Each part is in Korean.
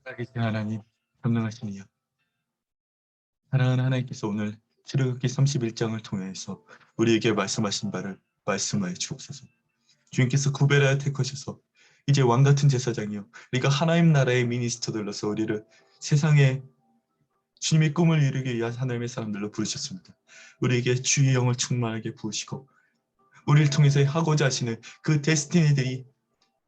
살아계신 하나님, 전능하신 이여, 사랑하는 하나님께서 오늘 출애굽기 31장을 통해서 우리에게 말씀하신 바를 말씀하여 주옵소서. 주님께서 구별하여 택하셔서 이제 왕같은 제사장이요, 우리가 하나님 나라의 미니스터들로서 우리를 세상에 주님의 꿈을 이루기 위한 하나님의 사람들로 부르셨습니다. 우리에게 주의 영을 충만하게 부으시고 우리를 통해서 하고자 하시는 그 데스티니들이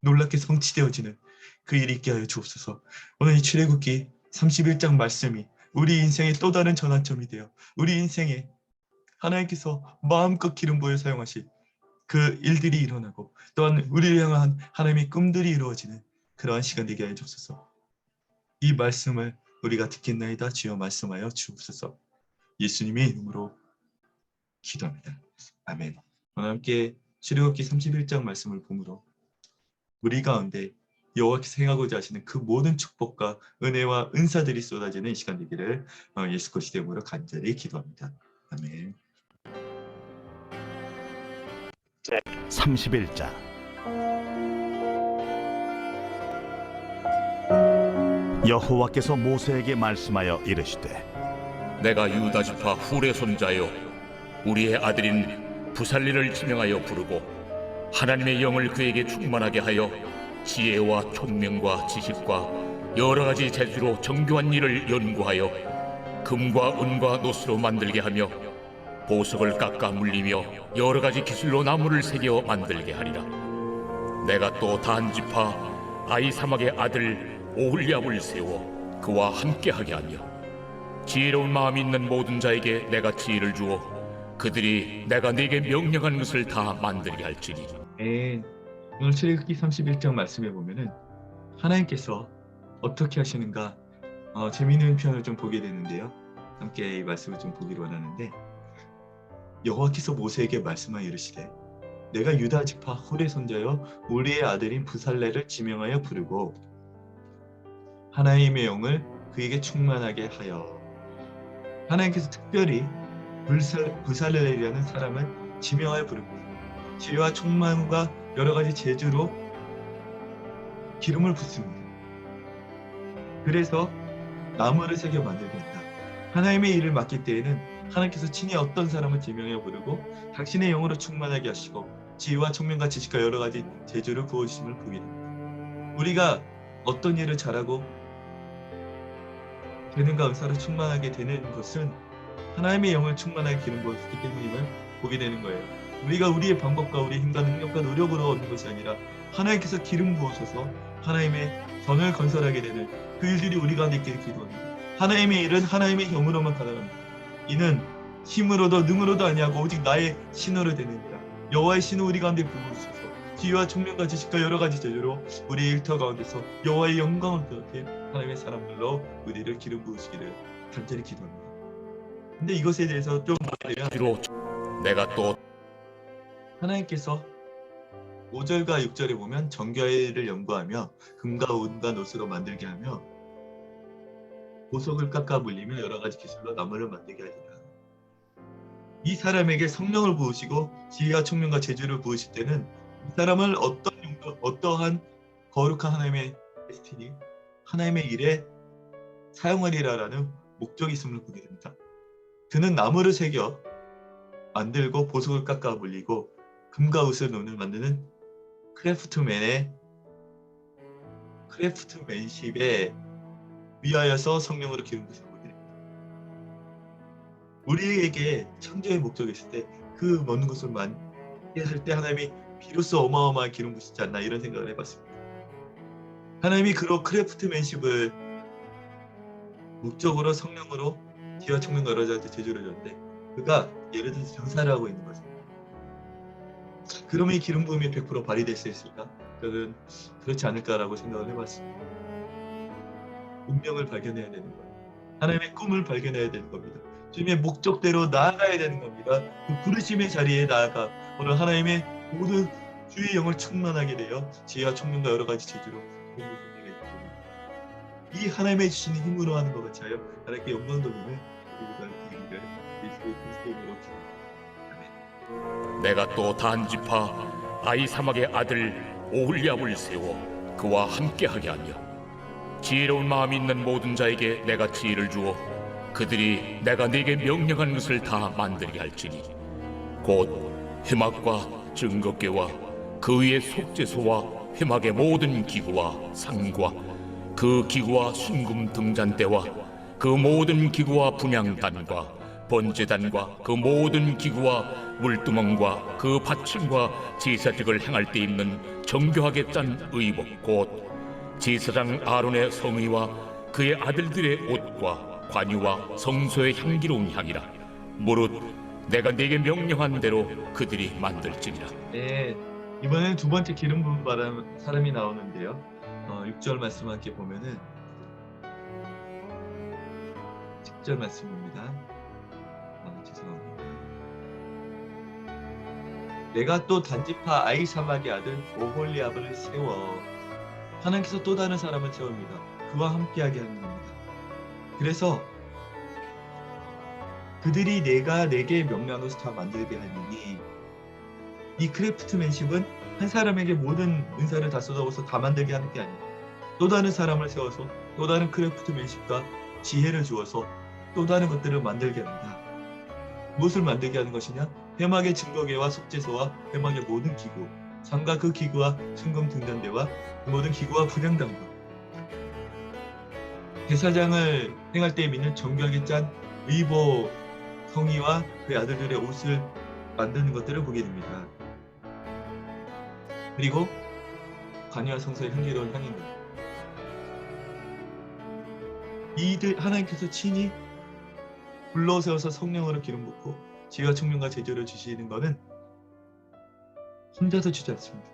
놀랍게 성취되어지는 그 일이 있게 하여 주옵소서. 오늘 이 출애굽기 31장 말씀이 우리 인생의 또 다른 전환점이 되어 우리 인생에 하나님께서 마음껏 기름 부어 사용하실 그 일들이 일어나고 또한 우리를 향한 하나님의 꿈들이 이루어지는 그러한 시간 되게 하여 주옵소서. 이 말씀을 우리가 듣겠나이다. 주여 말씀하여 주옵소서. 예수님의 이름으로 기도합니다. 아멘. 오늘 함께 출애굽기 31장 말씀을 보므로 우리 가운데 여호와께서 행하고자 하시는 그 모든 축복과 은혜와 은사들이 쏟아지는 이 시간 되기를 예수 그리스도의 이름으로 간절히 기도합니다. 아멘. 31장. 여호와께서 모세에게 말씀하여 이르시되 내가 유다 지파 훌의 손자요 우리의 아들인 부살리를 지명하여 부르고 하나님의 영을 그에게 충만하게 하여 지혜와 총명과 지식과 여러 가지 재주로 정교한 일을 연구하여 금과 은과 노스로 만들게 하며 보석을 깎아 물리며 여러 가지 기술로 나무를 새겨 만들게 하리라. 내가 또 단 지파 아히사막의 아들 오홀리압을 세워 그와 함께하게 하며 지혜로운 마음이 있는 모든 자에게 내가 지혜를 주어 그들이 내가 네게 명령한 것을 다 만들게 할지니. 오늘 출애굽기 31장 말씀에 보면은 하나님께서 어떻게 하시는가 재미있는 표현을 좀 보게 되는데요. 함께 이 말씀을 좀 보기로 원하는데, 여호와께서 모세에게 말씀하여 이르시되 내가 유다 지파 훌의 손자여 우리의 아들인 부살레를 지명하여 부르고 하나님의 영을 그에게 충만하게 하여. 하나님께서 특별히 부살렐이라는 사람을 지명하여 부르고 지혜와 충만과 여러 가지 재주로 기름을 붓습니다. 그래서 나무를 새겨 만들게 한다. 하나님의 일을 맡길 때에는 하나님께서 친히 어떤 사람을 지명하여 부르고 당신의 영으로 충만하게 하시고 지혜와 총명과 지식과 여러 가지 재주를 부어주심을 보게 됩니다. 우리가 어떤 일을 잘하고 재능과 은사로 충만하게 되는 것은 하나님의 영을 충만하게 기름 부었기 때문임을 보게 되는 거예요. 우리가 우리의 방법과 우리의 힘과 능력과 노력으로 얻는 것이 아니라 하나님께서 기름 부으셔서 하나님의 전을 건설하게 되는 그 일들이 우리 가운데 있기를 기도합니다. 하나님의 일은 하나님의 영으로만 가능합니다. 이는 힘으로도 능으로도 아니하고 오직 나의 신으로 되느니라. 여호와의 신을 우리 가운데 부으셔서 지혜와 총명과 지식과 여러 가지 재주로 우리 일터 가운데서 여호와의 영광을 드러낸 하나님의 사람들로 우리를 기름 부으시기를 간절히 기도합니다. 근데 이것에 대해서 좀 말하면 내가 또 하나님께서 5절과 6절에 보면 정결을 연구하며 금과 은과 노스로 만들게 하며 보석을 깎아 물리며 여러 가지 기술로 나무를 만들게 하리라. 이 사람에게 성령을 부으시고 지혜와 총명과 재주를 부으실 때는 이 사람을 어떠한 거룩한 하나님의 데스티니, 하나님의 일에 사용하리라라는 목적이 있음을 보게 됩니다. 그는 나무를 새겨 만들고 보석을 깎아 물리고 금과 은을 논을 만드는 크래프트맨십에 위하여서 성령으로 기름 부으시는 분들입니다. 우리에게 창조의 목적이 있을 때 그 모든 것을 할 때 하나님이 비로소 어마어마한 기름 부으시지 않나 이런 생각을 해봤습니다. 하나님이 그런 크래프트맨십을 목적으로 성령으로 지혜와 총명과 여러 가지 재주를 줬는데 그가 예를 들어서 장사를 하고 있는 거죠. 그러면 이 기름 부음이 100% 발휘될 수 있을까? 저는 그렇지 않을까라고 생각을 해봤습니다. 운명을 발견해야 되는 거예요. 하나님의 꿈을 발견해야 되는 겁니다. 주님의 목적대로 나아가야 되는 겁니다. 그 부르심의 자리에 나아가 오늘 하나님의 모든 주의 영을 충만하게 되어 지혜와 총명과 여러 가지 재주로 이 하나님의 주시는 힘으로 하는 것 같이 하여 하나님께 영광 돌림을 드리기를 예수의 그리스도의 이름으로 기도합니다. 내가 또 단 지파 아히사막의 아들 오홀리압을 세워 그와 함께하게 하며 지혜로운 마음이 있는 모든 자에게 내가 지혜를 주어 그들이 내가 네게 명령한 것을 다 만들게 할지니 곧 회막과 증거궤와 그 위의 속죄소와 회막의 모든 기구와 상과 그 기구와 순금 등잔대와 그 모든 기구와 분향단과 번제단과 그 모든 기구와 물두멍과 그 받침과 제사직을 행할 때 입는 정교하게 짠 의복 곧 제사장 아론의 성의와 그의 아들들의 옷과 관유와 성소의 향기로운 향이라. 무릇 내가 네게 명령한 대로 그들이 만들지니라. 네, 이번에는 두 번째 기름 부은 사람이 나오는데요. 6절 말씀 함께 보면은 10절 말씀입니다. 죄송합니다. 내가 또 단지파 아이사막의 아들 오홀리압을 세워 하나님께서 또 다른 사람을 세웁니다. 그와 함께하게 하는 겁니다. 그래서 그들이 내가 내게 명령한 것을 다 만들게 하니 이 크래프트맨십은 한 사람에게 모든 은사를 다 쏟아부어서 다 만들게 하는 게 아니에요. 또 다른 사람을 세워서 또 다른 크래프트맨십과 지혜를 주어서 또 다른 것들을 만들게 합니다. 무엇을 만들게 하는 것이냐? 회막의 증거궤와 속죄소와 회막의 모든 기구, 상과 그 기구와 순금 등잔대와 그 모든 기구와 분향단과 제사장을 행할 때 믿는 정교하게 짠 의복 성의와 그의 아들들의 옷을 만드는 것들을 보게 됩니다. 그리고 관유와 성소의 향기로운 향입니다. 이들 하나님께서 친히 불러세워서 성령으로 기름 붓고 지혜와 총명과 제조를 주시는 것은 혼자서 주지 않습니다.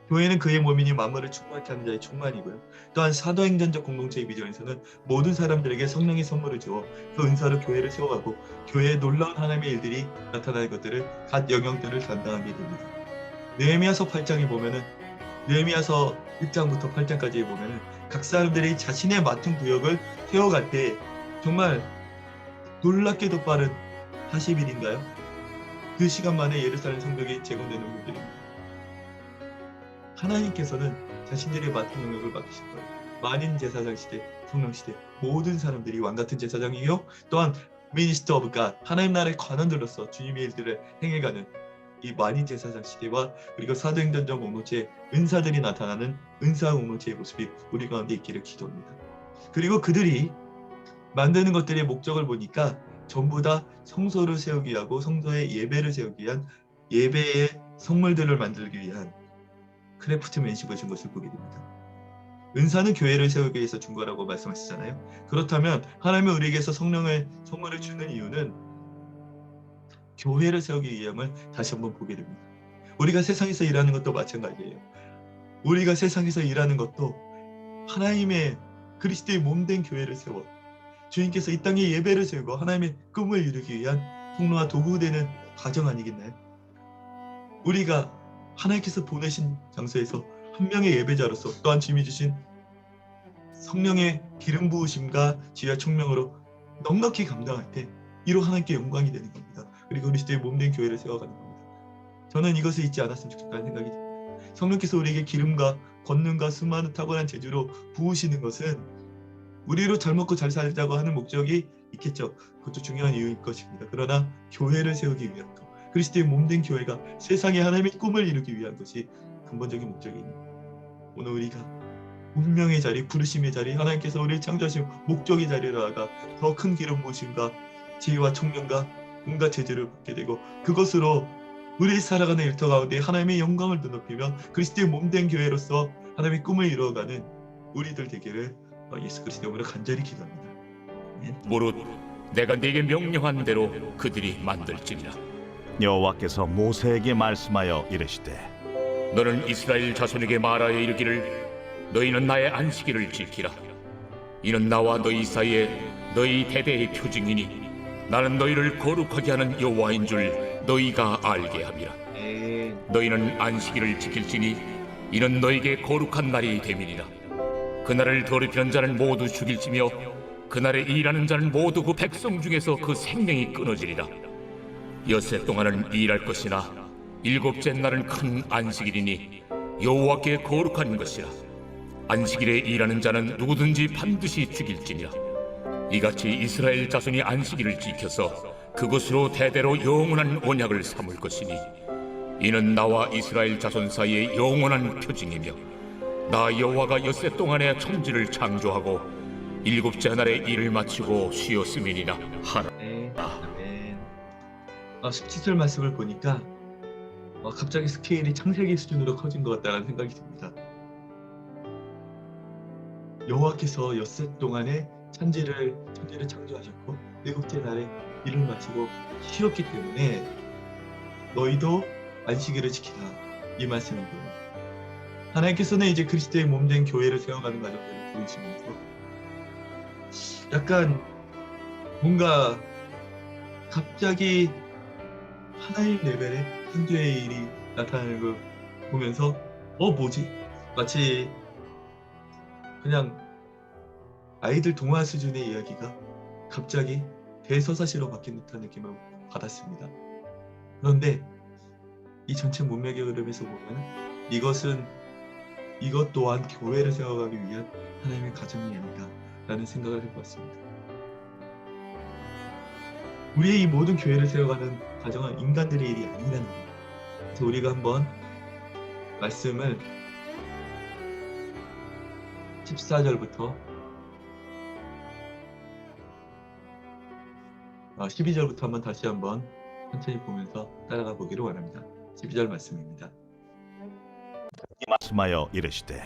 교회는 그의 몸이니 만물을 충만케 하는 자의 충만이고요. 또한 사도행전적 공동체의 비전에서는 모든 사람들에게 성령의 선물을 주어 그 은사로 교회를 세워가고 교회에 놀라운 하나님의 일들이 나타나는 것들을 각 영역들을 담당하게 됩니다. 느헤미야서 8장에 보면은 느헤미야서 1장부터 8장까지 보면은 각 사람들이 자신의 맡은 구역을 세워갈 때 정말 놀랍게도 빠른 40일인가요? 그 시간 만에 예루살렘 성벽이 재건되는 분들입니다. 하나님께서는 자신들의 맡은 영역을 맡기신 거예요. 만인 제사장 시대, 성령 시대 모든 사람들이 왕같은 제사장이요 또한 미니스터 오브 갓 하나님 나라의 관원들로서 주님의 일들을 행해가는 이 만인 제사장 시대와 그리고 사도행전적 공동체의 은사들이 나타나는 은사 공동체의 모습이 우리 가운데 있기를 기도합니다. 그리고 그들이 만드는 것들의 목적을 보니까 전부 다 성소를 세우기 위하고 성소의 예배를 세우기 위한 예배의 성물들을 만들기 위한 크래프트맨십을 준 것을 보게 됩니다. 은사는 교회를 세우기 위해서 준 거라고 말씀하시잖아요. 그렇다면 하나님은 우리에게서 성령을 선물을 주는 이유는 교회를 세우기 위함을 다시 한번 보게 됩니다. 우리가 세상에서 일하는 것도 마찬가지예요. 우리가 세상에서 일하는 것도 하나님의 그리스도의 몸된 교회를 세워 주님께서 이 땅에 예배를 세우고 하나님의 꿈을 이루기 위한 통로와 도구되는 과정 아니겠나요? 우리가 하나님께서 보내신 장소에서 한 명의 예배자로서 또한 주님이 주신 성령의 기름 부으심과 지혜와 총명으로 넉넉히 감당할 때 이로 하나님께 영광이 되는 겁니다. 그리고 그리스도의 몸된 교회를 세워가는 겁니다. 저는 이것을 잊지 않았으면 좋겠다는 생각이 듭니다. 성령께서 우리에게 기름과 권능과 수많은 탁월한 재주로 부으시는 것은 우리로 잘 먹고 잘 살자고 하는 목적이 있겠죠. 그것도 중요한 이유일 것입니다. 그러나 교회를 세우기 위한 것, 그리스도의 몸된 교회가 세상에 하나님의 꿈을 이루기 위한 것이 근본적인 목적입니다. 오늘 우리가 운명의 자리, 부르심의 자리, 하나님께서 우리를 창조하신 목적의 자리로 나아가 더 큰 기름 부으심과 지혜와 총명과 온갖 재주를 받게 되고 그것으로 우리 살아가는 일터 가운데 하나님의 영광을 높이며 그리스도의 몸된 교회로서 하나님의 꿈을 이루어가는 우리들 되기를 예수 그리스도의 이름으로 간절히 기도합니다. 무릇 내가 네게 명령한 대로 그들이 만들지니라. 여호와께서 모세에게 말씀하여 이르시되 너는 이스라엘 자손에게 말하여 이르기를 너희는 나의 안식일을 지키라. 이는 나와 너희 사이에 너희 대대의 표징이니 나는 너희를 거룩하게 하는 여호와인 줄 너희가 알게 함이라. 너희는 안식일을 지킬지니 이는 너희에게 거룩한 날이 됨이니라. 그날을 더럽히는 자는 모두 죽일지며 그날에 일하는 자는 모두 그 백성 중에서 그 생명이 끊어지리라. 엿새 동안은 일할 것이나 일곱째 날은 큰 안식일이니 여호와께 거룩한 것이라. 안식일에 일하는 자는 누구든지 반드시 죽일지니라. 이같이 이스라엘 자손이 안식일을 지켜서 그것으로 대대로 영원한 언약을 삼을 것이니 이는 나와 이스라엘 자손 사이의 영원한 표징이며 나 여호와가 엿새 동안에 천지를 창조하고 일곱째 날에 일을 마치고 쉬었음이니라 하라. 네, 아멘. 17절 말씀을 보니까 갑자기 스케일이 창세기 수준으로 커진 것 같다는 생각이 듭니다. 여호와께서 엿새 동안에 천지를 창조하셨고 일곱째 날에 일을 마치고 쉬었기 때문에 너희도 안식일을 지키라, 이 말씀이고요. 하나님께서는 이제 그리스도의 몸된 교회를 세워가는 과정들을 보여주시면서 약간 뭔가 갑자기 하나님 레벨의 창조의 일이 나타나는 걸 보면서 뭐지? 마치 그냥 아이들 동화 수준의 이야기가 갑자기 대서사시로 바뀐 듯한 느낌을 받았습니다. 그런데 이 전체 문맥의 흐름에서 보면 이것 또한 교회를 세워가기 위한 하나님의 가정이 아닌가라는 생각을 해보았습니다. 우리의 이 모든 교회를 세워가는 가정은 인간들의 일이 아니라는 거예요. 그래서 우리가 한번 말씀을 14절부터 12절부터 한번 다시 한번 천천히 보면서 따라가 보기를 원합니다. 12절 말씀입니다. 말씀하여 이르시되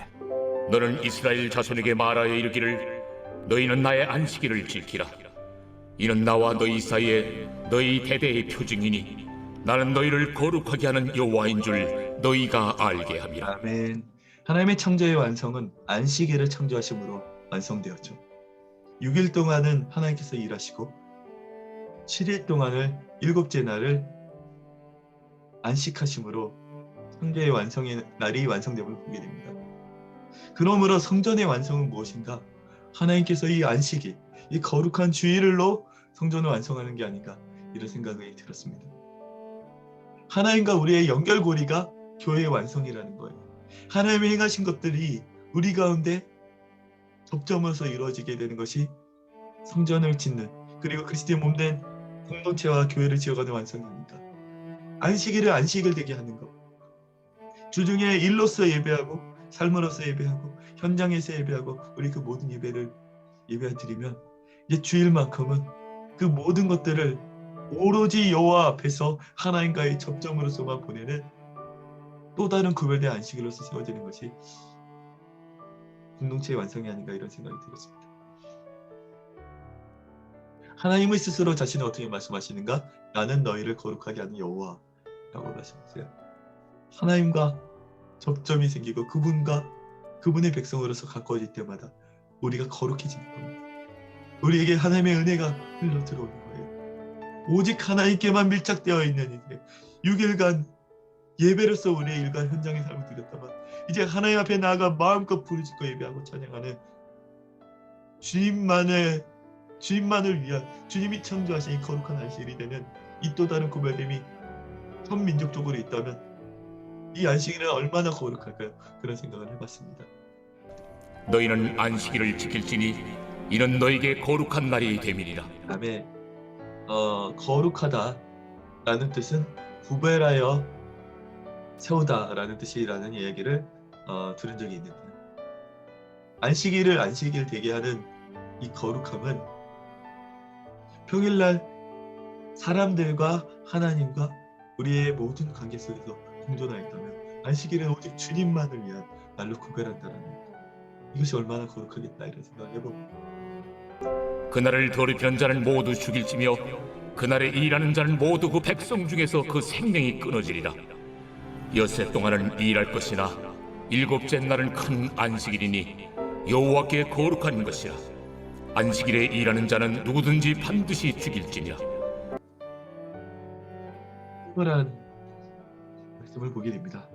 너는 이스라엘 자손에게 말하여 이르기를 너희는 나의 안식일을 지키라. 이는 나와 너희 사이에 너희 대대의 표징이니 나는 너희를 거룩하게 하는 여호와인 줄 너희가 알게 함이라. 아멘. 하나님의 창조의 완성은 안식일을 창조하심으로 완성되었죠. 6일 동안은 하나님께서 일하시고 7일 동안을 일곱째 날을 안식하심으로 창조의 완성의 날이 완성됨을 보게 됩니다. 그러므로 성전의 완성은 무엇인가? 하나님께서 이 안식일, 이 거룩한 주일로 성전을 완성하는 게 아닌가, 이런 생각이 들었습니다. 하나님과 우리의 연결고리가 교회의 완성이라는 거예요. 하나님이 행하신 것들이 우리 가운데 접점으로서 이루어지게 되는 것이 성전을 짓는, 그리고 그리스도의 몸된 공동체와 교회를 지어가는 완성입니다. 안식일을 안식일 되게 하는 것, 주중에 일로서 예배하고 삶으로서 예배하고 현장에서 예배하고 우리 그 모든 예배를 예배드리면 이제 주일만큼은 그 모든 것들을 오로지 여호와 앞에서 하나님과의 접점으로서만 보내는 또 다른 구별된 안식일로서 세워지는 것이 공동체의 완성이 아닌가, 이런 생각이 들었습니다. 하나님은 스스로 자신을 어떻게 말씀하시는가? 나는 너희를 거룩하게 하는 여호와라고 말씀하세요. 하나님과 접점이 생기고 그분의 백성으로서 가까워질 때마다 우리가 거룩해지는 겁니다. 우리에게 하나님의 은혜가 흘러 들어오는 거예요. 오직 하나님께만 밀착되어 있는 이제 6일간 예배로서 우리의 일과 현장의 삶을 드렸다만 이제 하나님 앞에 나아가 마음껏 부르짖고 예배하고 찬양하는 주님만을 위한, 주님이 창조하신 이 거룩한 안식일이 되는 이 또 다른 구별됨이 전 민족적으로 있다면 이 안식일은 얼마나 거룩할까요? 그런 생각을 해봤습니다. 너희는 안식일을 지킬지니 이는 너희에게 거룩한 날이 됨이니라. 다음에 거룩하다라는 뜻은 구별하여 세우다라는 뜻이라는 이야기를 들은 적이 있는데요. 안식일을 안식일 되게 하는 이 거룩함은 평일날 사람들과 하나님과 우리의 모든 관계 속에서 공존하였다면 안식일은 오직 주님만을 위한 날로 구별한다는 것, 이것이 얼마나 거룩하겠다, 이런 생각을 해봅니다. 그날을 더럽히는 자는 모두 죽일지며 그날에 일하는 자는 모두 그 백성 중에서 그 생명이 끊어지리라. 엿새 동안은 일할 것이나 일곱째 날은 큰 안식일이니 여호와께 거룩한 것이라. 안식일에 일하는 자는 누구든지 반드시 죽일지니라. 특별한 말씀을 보게 됩니다.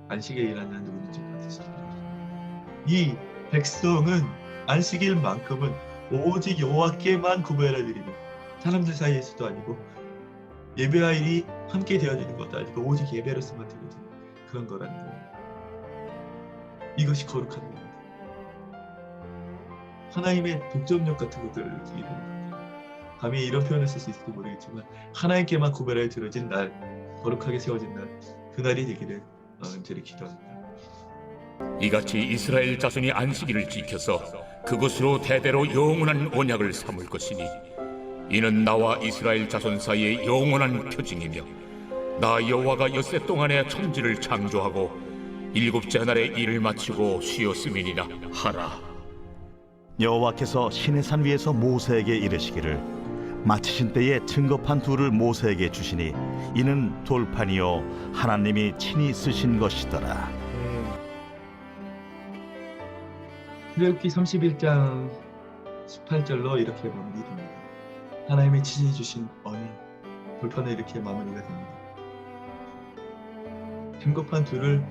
안식일에 일하는 누구든지 반드시 죽일지니라. 이 백성은 안식일만큼은 오직 여호와께만 구별해 드리는, 사람들 사이에서도 아니고 예배와 일이 함께 되어지는 것도 아니고 오직 예배로서만 드려지는 그런 거라는 거예요. 이것이 거룩한 겁니다. 하나님의 독점력 같은 것들을 느끼게 됩니다. 감히 이런 표현을 쓸 수 있을지 모르겠지만 하나님께만 구별하여 드려진 날, 거룩하게 세워진 날, 그날이 되기를 간절히 기도합니다. 이같이 이스라엘 자손이 안식일을 지켜서 그것으로 대대로 영원한 언약을 삼을 것이니 이는 나와 이스라엘 자손 사이의 영원한 표징이며 나 여호와가 엿새 동안에 천지를 창조하고 일곱째 날에 일을 마치고 쉬었음이니라 하라. 여호와께서 시내산 위에서 모세에게 이르시기를 마치신 때에 증거판 둘을 모세에게 주시니 이는 돌판이요 하나님이 친히 쓰신 것이더라. 출애굽기 31장 18절로 이렇게 마무리됩니다. 하나님이 지시해 주신 언약 돌판에 이렇게 마무리가 됩니다. 증거판 둘을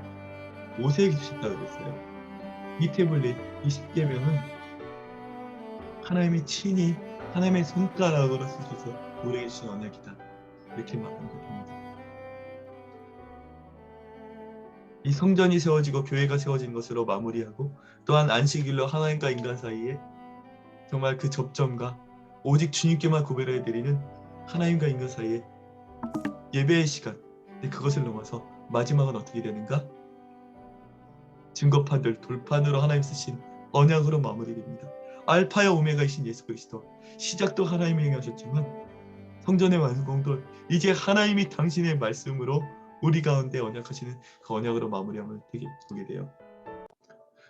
모세에게 주셨다고 그랬어요. 이 태블릿, 이 십계명은 하나님이 친히 하나님의 손가락으로 쓰셔서 우리에게 주신 언약이다. 이렇게 마무리됩니다. 이 성전이 세워지고 교회가 세워진 것으로 마무리하고 또한 안식일로 하나님과 인간 사이에 정말 그 접점과 오직 주님께만 구별해 드리는 하나님과 인간 사이에 예배의 시간. 근데 그것을 넘어서 마지막은 어떻게 되는가? 증거판들 돌판으로 하나님 쓰신 언약으로 마무리됩니다. 알파와 오메가이신 예수 그리스도, 시작도 하나님이 행하셨지만 성전의 완공도 이제 하나님이 당신의 말씀으로 우리 가운데 언약하시는 그 언약으로 마무리함을 되게 보게 돼요.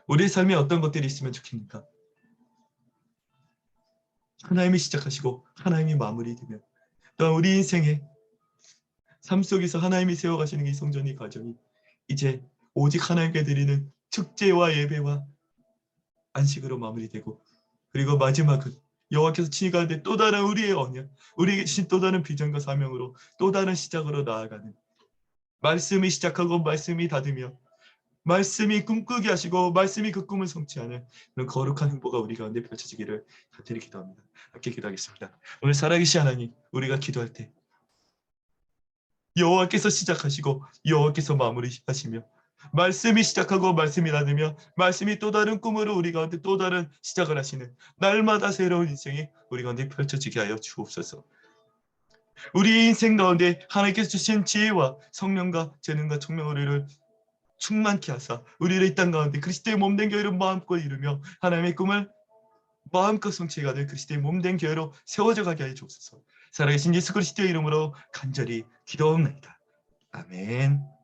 우리의 삶에 어떤 것들이 있으면 좋겠는가? 하나님이 시작하시고 하나님이 마무리되면 또한 우리 인생의 삶 속에서 하나님이 세워가시는 이 성전의 과정이 이제 오직 하나님께 드리는 축제와 예배와 안식으로 마무리되고, 그리고 마지막은 여호와께서 친히 가운데 또 다른 우리의 언약, 우리에게 주신 또 다른 비전과 사명으로 또 다른 시작으로 나아가는, 말씀이 시작하고 말씀이 닫으며 말씀이 꿈꾸게 하시고 말씀이 그 꿈을 성취하는 그런 거룩한 행보가 우리 가운데 펼쳐지기를 간절히 기도합니다. 함께 기도하겠습니다. 오늘 살아계신 하나님, 우리가 기도할 때 여호와께서 시작하시고 여호와께서 마무리하시며 말씀이 시작하고 말씀이 닫으며 말씀이 또 다른 꿈으로 우리 가운데 또 다른 시작을 하시는 날마다 새로운 인생이 우리 가운데 펼쳐지게 하여 주옵소서. 우리 인생 가운데 하나님께서 주신 지혜와 성령과 재능과 총명을 충만케 하사 우리를 이 땅 가운데 그리스도의 몸된 교회로 마음껏 이루며 하나님의 꿈을 마음껏 성취해가는 그리스도의 몸된 교회로 세워져 가게 하여 주옵소서. 살아계신 예수 그리스도의 이름으로 간절히 기도합니다. 아멘.